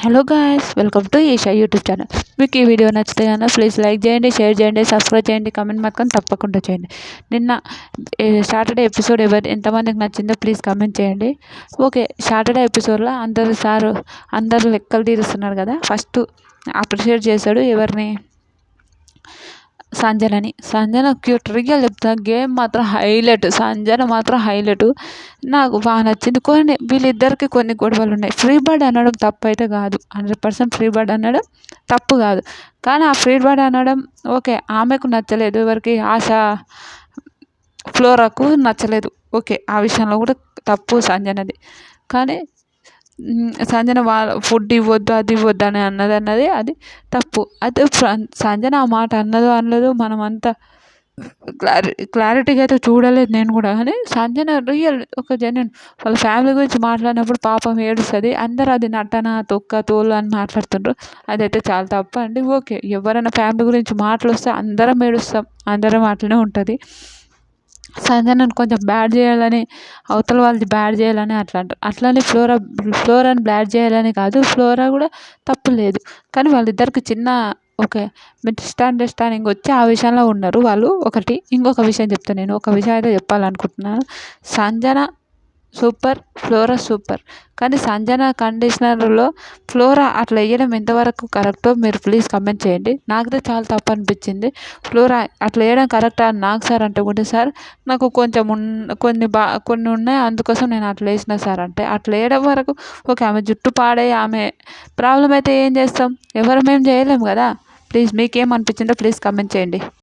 Hello guys, welcome to Isha YouTube channel. మీకు ఈ video నచ్చితే కనుక ప్లీజ్ లైక్ చేయండి, షేర్ చేయండి, సబ్స్క్రైబ్ చేయండి, కమెంట్ మాత్రం తప్పకుండా చేయండి. నిన్న సాటర్డే ఎపిసోడ్ ఎంతమందికి నచ్చిందో ప్లీజ్ కమెంట్ చేయండి. ఓకే, సాటర్డే ఎపిసోడ్లో అందరూ లెక్కలు తీరుస్తున్నారు కదా. ఫస్ట్ అప్రిషియేట్ చేశాడు ఎవరిని, సంజన క్యూట్ రియల్ చెప్తా. గేమ్ మాత్రం హైలైట్, సంజన మాత్రం హైలైట్. నాకు బాగా నచ్చింది. వీళ్ళిద్దరికి కొన్ని గొడవలు ఉన్నాయి. ఫ్రీ బర్డ్ అనడం తప్పు అయితే కాదు, 100% ఫ్రీ బర్డ్ అనడం తప్పు కాదు. కానీ ఆ ఫ్రీ బర్డ్ అనడం ఓకే, ఆమెకు నచ్చలేదు. ఎవరికి, ఫ్లోరాకు నచ్చలేదు. ఓకే, ఆ విషయంలో కూడా తప్పు సంజనది. కానీ సంజన ఫుడ్ ఇవ్వద్దు, అది ఇవ్వద్దు అని అన్నది అది తప్పు. అయితే సంజన ఆ మాట అనలేదు. మనమంతా క్లారిటీగా అయితే చూడలేదు నేను కూడా. కానీ సంజన రియల్ ఒక జెన్యూన్. వాళ్ళ ఫ్యామిలీ గురించి మాట్లాడినప్పుడు పాపం ఏడుస్తుంది. అందరూ అది నటన, తొక్క తోలు అని మాట్లాడుతుండ్రు. అదైతే చాలా తప్పు అండి. ఓకే, ఎవరైనా ఫ్యామిలీ గురించి మాటలు వస్తే అందరం ఏడుస్తాం, అందరం అట్లనే ఉంటుంది. సంజనను కొంచెం బ్యాడ్ చేయాలని, అవతల వాళ్ళది బ్యాడ్ చేయాలని అట్లా అంటారు. అట్లనే ఫ్లోరాని బ్యాడ్ చేయాలని కాదు, ఫ్లోరా కూడా తప్పు లేదు. కానీ వాళ్ళిద్దరికి చిన్న ఓకే మిస్అండర్స్టాండింగ్ వచ్చి ఆ విషయంలో ఉన్నారు వాళ్ళు. ఇంకొక విషయం చెప్తాను. నేను ఒక విషయం అయితే చెప్పాలనుకుంటున్నాను. Sanjana super, flora super. కానీ సంజన కండిషనర్లో ఫ్లోరా అట్లా వేయడం ఎంతవరకు కరెక్టో మీరు ప్లీజ్ కమెంట్ చేయండి. నాకైతే చాలా తప్పు అనిపించింది. ఫ్లోరా అట్లా వేయడం కరెక్టా అని నాకు సార్ అంటే కూడా, సార్ నాకు కొంచెం కొన్ని ఉన్నాయి, అందుకోసం నేను అట్లా వేసిన సార్ అంటే. అట్లా వేయడం వరకు ఓకే, ఆమె జుట్టు పాడే ఆమె ప్రాబ్లం అయితే ఏం చేస్తాం, ఎవరు మేము చేయలేము కదా. ప్లీజ్ మీకేమనిపించిందో ప్లీజ్ కమెంట్ చేయండి.